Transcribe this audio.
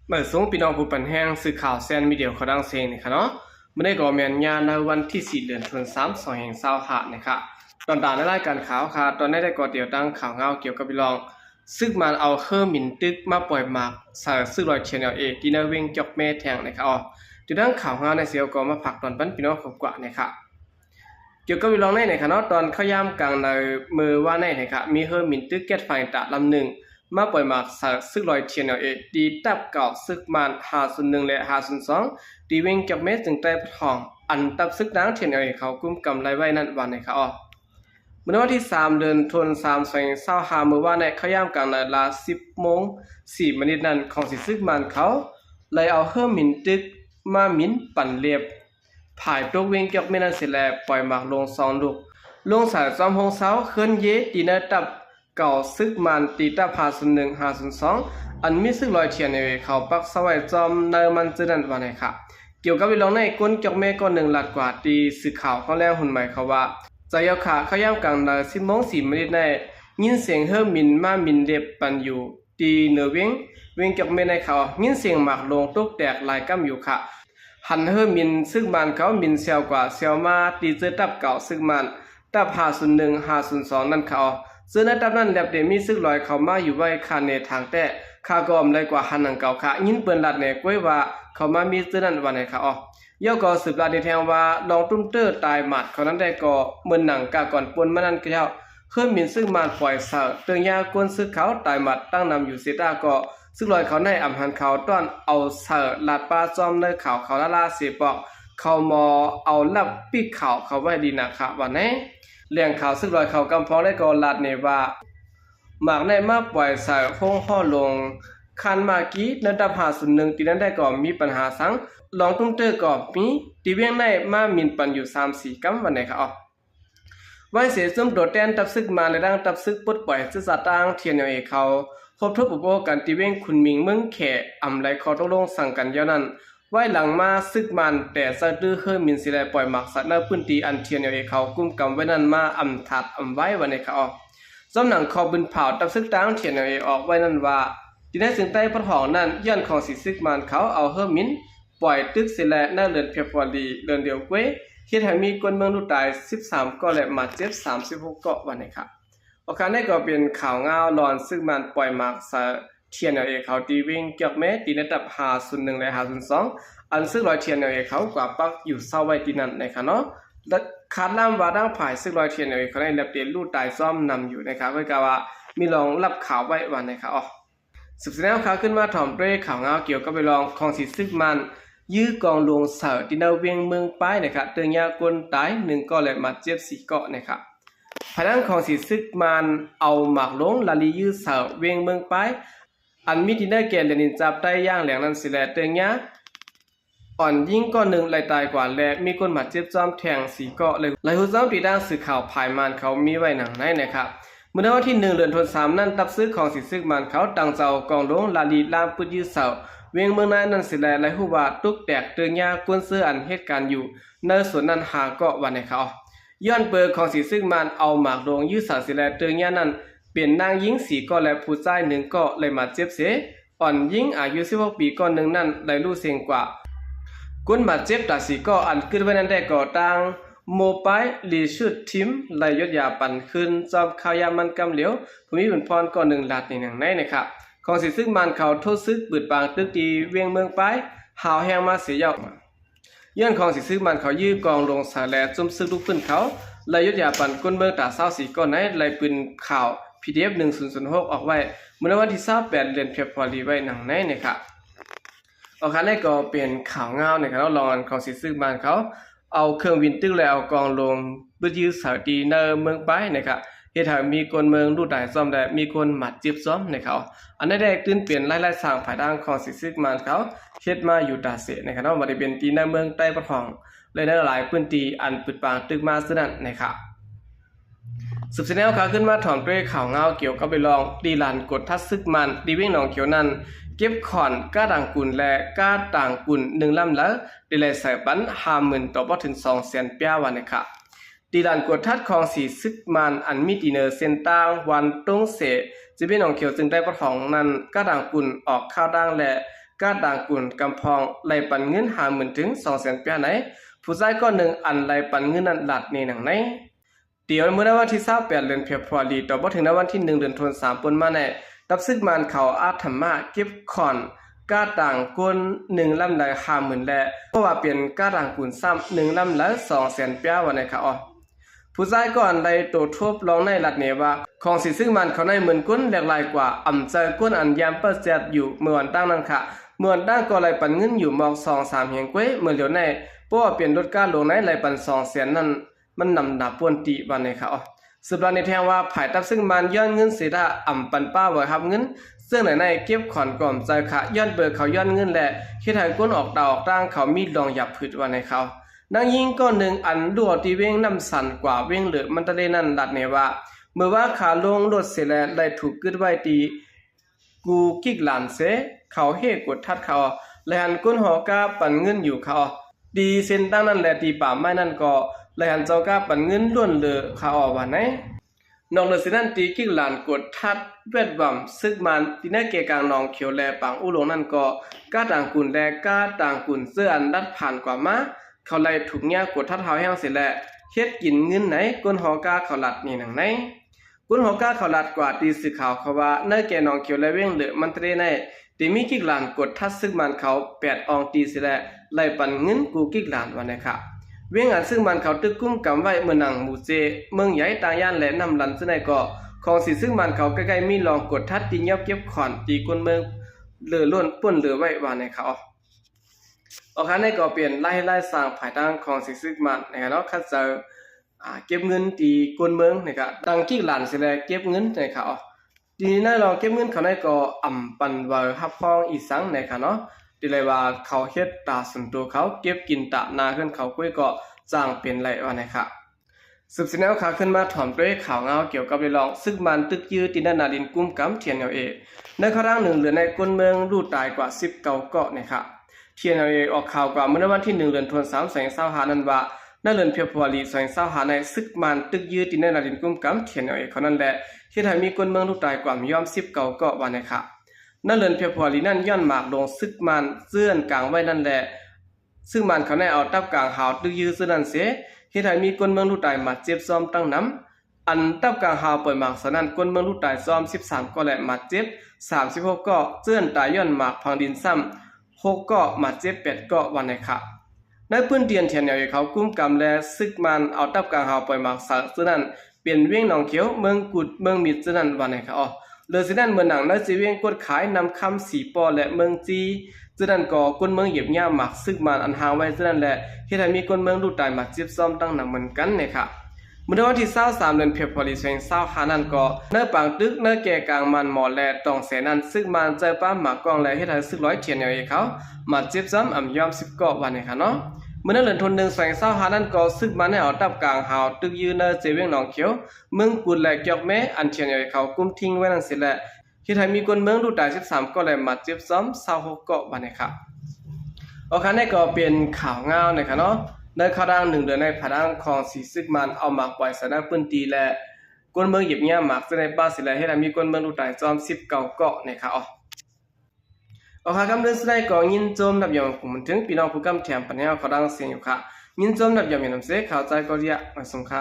เมื่อสูงพี่น้องผู้ปันแห้งสื่อข่าวแซนมีเดียวเขาดังเสียงนี่ค่ะเนาะไม่ได้ก่อแมนยาในวันที่4 เดือนธันวาคม2565นะครับตอนด่านในรายการข่าวค่ะตอนนี้ได้ก่อเดี่ยวตั้งข่าวเงาเกี่ยวกับพี่น้องซึ่งมันเอาเครื่องมินตึกมาปล่อยหมากสารซึ่งลอยเชนเอที่นาวิ่งจอกแม่แทงนะครับอ๋อจุดดังข่าวเงาในเสียวก็มาผักตอนปั้นพี่น้องขบกว่านะครับเกี่ยวกับพี่น้องในค่ะเนาะตอนเข้าย่ำกลางในมือว่าในนะครับมีเครื่องมินตึกแก๊สไฟตะลำหนึ่งมาปล่อยหมากสารซึ่งลอยเชนเอดีตับเก่าซึกมัน501และ502ดีวิ่งจอกแม่จึงได้ทองอันตับซึกดังเชนเอเขากุมกำไรไว้นั่นวันนะครับอ๋อเมื่อวันที่3 เดือนธันวาคม2565เมื่อวานในเข้าย่ำกลางในเวลา10:04นั้นของสิซึกมันเขาเลยเอาเครื่องมินตึกมามินปั่นเรียบผายตกเวงเกี่ยวไม่นั้นเสร็จแล้วปล่อยหมากลง2 ลูกลงสายจอมหงเสาเคลื่อนเยตีเนตับเก่าซึกมันตีตับ501 502อันมีซึกลอยเทียนในเขาปักสวัยจอมเนมันจะนั่นวันไหนค่ะเกี่ยวกับวิลองในก้นเกี่ยวแม่ก้อน1 หลัดกว่าตีสื่อข่าวเขาแล้วหุ่นใหม่เขาว่าใจยาขาเขาย่ำกลางใน10:04ได้ยินเสียงเฮิรมินมามินเด็บปันอยู่ตีเนือเวงเกี่ยวแม่ในเขายินเสียงหมากลงตกแตกลายกั้มอยู่ค่ะหันเฮิรมินซึ่งมันเขามินเซียวกว่าเซียวมาตีเจอตับเก่าซึ่งมันตับ501 502นั่นเขาซึ่งในตับนั้นแลบเดมีซึ่งลอยเขามาอยู่ไว้คาเนทางแต่คากอมเลยกว่าหันหนังเก่าค่ะยินเปิ้นลัดเนี่ยก้วยว่าเขามามีซึ่งนั้นวันไหนค่ะย่อก็สืบลาในแทงว่าลองตุ้มเตอร์ตายหมัดเขานั้นได้ก็เหมือนหนังกาก่อนปนมานั่นก็เจ้าเครื่องมินซึ่งมันปล่อยเสาเตืองยากวนซึกเขาตายหมัดตั้งนำอยู่เสตาก็ซึ่งลอยเขาในอำหันเขาต้อนเอาเสาลาดปลาจอมในเขาละลาเสียปอกเขามอเอาลับปีกเขาไว้ดีนะคะวันนี้เลี้ยงเขาซึ่งลอยเขากำพองได้ก็ลาดเนว่าหมากในมาปล่อยเสาห้องห่อลงคันมากี้นันดับ501ตีนั้นได้ก็มีปัญหาสังลองตุ้มเตอร์ก็มีตีเวียงในมามินปันอยู่3-4กำวันไหนครับวันเสียซุ่มโดดแดนตับซึกมาในร่างตับซึกปลดปล่อยซึกสตางเทียนเอาเขาพบทบอุปกันตีเวียงคุณมิงเมืองแขอำไรคอตกลงสั่งกันเยานั้นไว้หลังมาซึกมันแต่สะดื้อเฮิรมินสิแลปล่อยหมักสัตว์ในพื้นที่อันเทียนเอาเขากุมกำไว้นั้นมาอำถัดอำไว้วันไหนครับสำนักคอบุญเผาตับซึกตังเทียนเอาออกไว้นั้นว่าที่ได้ถึงใต้พระหองนั้นย้อนของสิซึกมันเขาเอาเฮิรมินปล่อยตึกเสแลหน้าเรือนเพียบพอดีเรือนเดียวเว้เฮ็ดให้มีคนเมืองลูกตาย13 เกาะและมาเจ็บ36 เกาะวันนี้ครับโอกาสนี้ก็เป็นข่าวงาวรอนซึ่งมันปล่อยหมากเทียนเอาเขาตีวิ่งเกี่ยวแม้ตีระดับ501และ502อันซึ่งลอยเทียนเอาเขากว่าปักอยู่เศร้าไว้ที่นั่นนะครับเนาะและคาดล่ำว่าดังผายซึ่งลอยเทียนเอาเขาได้รับเตียนลูกตายซ่อมนำอยู่นะครับก็กล่าวว่ามีรองรับข่าวไว้วันนี้ครับสืบสวนข่าวขึ้นมาถ่อมด้วยข่าวงาวเกี่ยวกับไปลองของสิซึกมันยื้อกองลงเสาที่นาเวียงเมืองป้ายนะครับเตือนยากลตาย1 เกาะและมาเจ็บ4 เกาะนะครับภายหลังของสิซึกมันเอาหมากลงลาลียื้อเสาเวียงเมืองป้ายอันมีที่ได้แก่เลนินจับได้ย่างแหลงนั้นสิแลเตือนยาอ่อนยิ่งก้อน1ไหลตายกว่าและมีคนมาเจ็บจอมแทง4 เกาะเลยไหลหูซ้ำที่ด้านสื่อข่าวภายมันเขามีไว้หนังในนะครับเมื่อวันที่1 เดือนธันวาคมนั้นตับซื้อของสิซึกมันเขาตั้งเจ้ากองลงลาลีลามปุดยื้อเสาเวียงเมืองนั้นสิแลและฮู้ว่าตุกแตกเตือนยากวนเสื้ออันเหตุการณ์อยู่ในสวนนั้นหาเกาะวันในเขาย้อนเปิดของสิซึ่งมันเอาหมากลงยื้อสาสิแลเตือนยานั้นเป็นนางหญิง4 เกาะและผู้ชาย1 เกาะเลยมาเจ็บเสอ่อนหญิงอายุ16 ปีก่อน1นั้นได้รู้เสียงกว่ากุนมาเจ็บตา4 เกาะอันขึ้นไว้นั้นได้ก่อตั้งโมไปลีชุดทิมไลยศยาปันขึ้นจอมข่าวยามันกำเหลียวภูมิบุญพรก่อน1 หลัดในหนังในนะครับของสิซึ่งมันเขาโทษซึกปืดบางตึกตีเวียงเมืองไปหาวแห้งมาเสียยาวย้อนของสิซึ่งมันเขายื้อกองลงสาแลจุ่มซึกลูกพื้นเขาเลยยศยาปันก้นเมืองตา24 ก้อนไหนเลยปืนข่าว PDF 1006ออกไว้เมื่อวันที่28 เดือนเฟบรุารีไว้หนังในนะครับออกคันได้ก็เป็นข่าวเงาในครับลองของสิซึ่งมันเขาเอาเครื่องวินตึกแล้วเอากองลงปืนยื้อสาวตีเนอเมืองไปนะครับเฮ็ดให้มีคนเมืองรูดได้ซ่อมได้มีคนหมัดจิบซ้อมในเขาอันนั้นได้ตื่นเปลี่ยนหลายๆสร้างภายด้านของสิซึกมันเขาเฮ็ดมาอยู่ตาเสนะครับเนาะบ่ได้เป็นตีในเมืองใต้ประทองเลยในหลายพื้นที่อันปึดปางตึกมาซึ่งนั้นนะครับสืบเสนอข่าวขึ้นมาถ่อมด้วยข่าวเงาเกี่ยวกับไปลองดีลานกดทัดซึกมันดีวิ่งหนองเขียวนั้นเก็บขอนก้าด่างกุ่นและก้าด่างกุ่น1 ลำแล้วได้เลยใส่ปัน50,000ต่อบ่ถึง200,000 เปียวันนะครับดีลานกดทัดของสีซึกมันอันมีดีเนอร์เซนตางวันตรงเสจะเป็นหนองเขียวจึงได้ประทองนั้นก้าด่างกุ่นออกข้าวด่างและ ก้าต่างกุนกำพองไหลปันเงิน50,000ถึง200,000เปียไหนผู้ชายก็1อันไหลปันเงินนั้นหลัดในหนังไหนเดี๋ยวเมื่อวันที่28เดือนเฟบรุารีต่อบ่ถึงในวันที่1เดือนธันวาคมปนมาแน่ตับซึกมันเขาอาธรรมะเก็บขอนก้าต่างกุน1ลำได้50,000และเพราะว่าเป็นก้าต่างกุนซ้ำ1ลำละ200,000เปียวันไหนค่ะอ๋อผู้ชายก่อนได้โตทบลองในหลัดเนว่าของสิซึ่งมันเขาในหมื่นกุนแหลกหลายกว่าอำเจอกุนอันยามเปิดเจ็ดอยู่เมื่อวันตั้งนั้นค่ะเมื่อวันตั้งก็ไหลปันเงินอยู่มอก2-3เฮงก้วยเมื่อเหลียวในเพราะว่าเปลี่ยนรถก้าลงในไหลปัน200,000นั้นมันนำหนาปวนตีวันไหนค่ะอ๋อสืบลาในแทงว่าภายตับซึ่งมันย้อนเงินเสียดาอำปันป้าไว้ครับเงินซึ่งในเก็บขอนก่อมใจค่ะย้อนเบิกเขาย้อนเงินแหละคิดให้กุนออกดาวออกตั้งเขามีลองหยับผืดวันไหนเขานางยิงก็1อันดัวตีเว้งน้ำสันกว่าเว้งเหลือมันตะเลนั่นดัดเนว่าเมื่อว่าขาลงรถเสร็จแล้วได้ถูกกึดไว้ตีกูกิกหลานเสเขาเฮกดทัดเขาและหันก้นหอกาปั่นเงินอยู่เขาดีเส้นตั้งนั่นแหละตีป่าไม้นั่นก็และหันเจ้ากาปั่นเงินล้วนเหลือเขาออกว่าไหนนอกเหนือสินั้นตีกิกหลานกดทัดเวดบ่มซึกมันที่ในเกกลางนองเขียวแลปังอุลงนั่นก็ก้าต่างกุนแลก้าต่างกุนเสื้ออันดัดผ่านกว่ามาเขาไล่ถูกเงี้ยกดทัดเท้าแห้งเสร็จแล้วเฮ็ดกินเงินไหนก้นหอกาเขาหลัดนี่หนังไหนก้นหอกาเขาหลัดกว่าตีสื่อข่าวเขาว่าเนื้อแกนองเขียวและเว้งเหลือมันเตรในตีมีกิกหลานกดทัดซึ่งมันเขา8อองตีเสร็จแล้วไล่ปันเงินกูกิกหลานวันนะครับเว้งอันซึ่งมันเขาตึกกุ้มกำไว้เมื่อนังหมู่เจเมืองใหญ่ตาย่านและนำลันซึ่งในก็ของสิซึ่งมันเขาใกล้ๆมีลองกดทัดตีเงียบเก็บขอนตีก้นเมืองเหลือล้วนป่นเหลือไว้วันนะครับโอเคในก็เปลี่ยนไล่สร้างภายตั้งของสิซึกมันนะครับเนาะคัดเจอเก็บเงินตีก้นเมืองนะครับตั้งกิกหลานเสร็จแล้วเก็บเงินนะครับทีนี้เราเก็บเงินเขาในก็อ่ำปันเวอร์ฮับฟองอีสังนะครับเนาะที่เลยว่าเขาเฮ็ดตาส่วนตัวเขาเก็บกินตะนาขึ้นเขากุ้ยก็จ้างเป็นไรวะนะครับสืบสินแนวขาขึ้นมาถ่อมด้วยข่าวเงาเกี่ยวกับเรื่องลองซึกมันตึกยื้อตีนนาดินกุ้มกำเทียนเอาเอในข้อร่างหนึ่งเหลือในก้นเมืองรูดตายกว่า19เกาะนะครับเทียนเอาเอออกข่าวกว่าเมื่อวันที่1เดือนธันวาคม2025นั้นว่าในเดือนเฟบรุารี2025ในซึกมันตึกยื้อตีนนาดินกุ้มกำเทียนเอาเอเขานั่นแหละที่ไทยมีก้นเมืองรูดตายกว่าย่อม19เกาะวันนะครับในเดือนเฟบรุารีนั้นย้อนหมากลงซึกมันเสื่อนกลางไว้นั่นแหละซึ่งมันเขาได้เอาตับกลางหาวตึกยื้อซึ่งนั่นเสียที่ไทยมีก้นเมืองรูดตายมาเจ็บซ้อมตั้งน้ำอันตับกลางหาวเปิดหมากสนั่นก้นเมืองรูดตายซ้อม13เกาะและมาเจ็บ36เกาะเสื่อนตายย้อนหมากพังดินซ้ำ6เกาะมาเจ็บ8เกาะวันไหนค่ะในพื้นเตียนเทียนเหนียวเขากุ้มกำและซึกมันเอาตับกลางหาวปล่อยหมากสักซึ่งนั้นเปลี่ยนเวียงหนองเขียวเมืองกุดเมืองมิดซึ่งนั้นวันไหนค่ะอ๋อเลยซึ่งนั้นเมืองหนังในจีเวียงกดขายนำคำสีปอและเมืองจีซึ่งนั้นก็ก้นเมืองเหยียบย่าหมากซึกมันอันหางไว้ซึ่งนั้นแหละที่ไทยมีก้นเมืองรูดตายมาเจ็บซ้อมตั้งหนังเหมือนกันเนี่ยค่ะเมื่อวันที่23เดือนเฟบรุารี2025นั้นก็เนื้อปางตึกเนื้อแก่กลางมันหมอและตองแสนั้นซึ่งมันเจอป้าหมากกองและให้ไทยซึกร้อยเทียนอย่างเขามาเจ็บซ้ำอ่ำยอม10เกาะวันเนี่ยค่ะเนาะเมื่อนั้นเดือนธันวาคม2025นั้นก็ซึกมันให้เอาตับกลางหาวตึกยืนเนื้อเจเวียงหนองเขียวเมืองกุดและเกียกแม้อันเทียนอย่างเขากุมทิ้งไว้นั่นเสร็จแล้วที่ไทยมีคนเมืองรูดตาย13เกาะและมาเจ็บซ้ำ26เกาะวันเนี่ยค่ะโอเคนี่ก็เป็นข่าวเงาเนี่ยค่ะเนาะในข้อดัง1เดือนในผดังของสีซึกมันเอาหมากปล่อยสนับพื้นตีและก้นเมืองหยิบเงี้ยหมากจะในป้าสิและให้เรามีก้นเมืองรูดตายจอม19เกาะนะครับโอเคคำเรื่องสไลด์ก็ยินโจมนับยอมผมถึงพี่น้องผู้กำแถมปัญญาข้อดังเสียงอยู่ค่ะยินโจมนับยอมอย่างน้ำเสียข่าวใจก็เรียกมาส่งค่ะ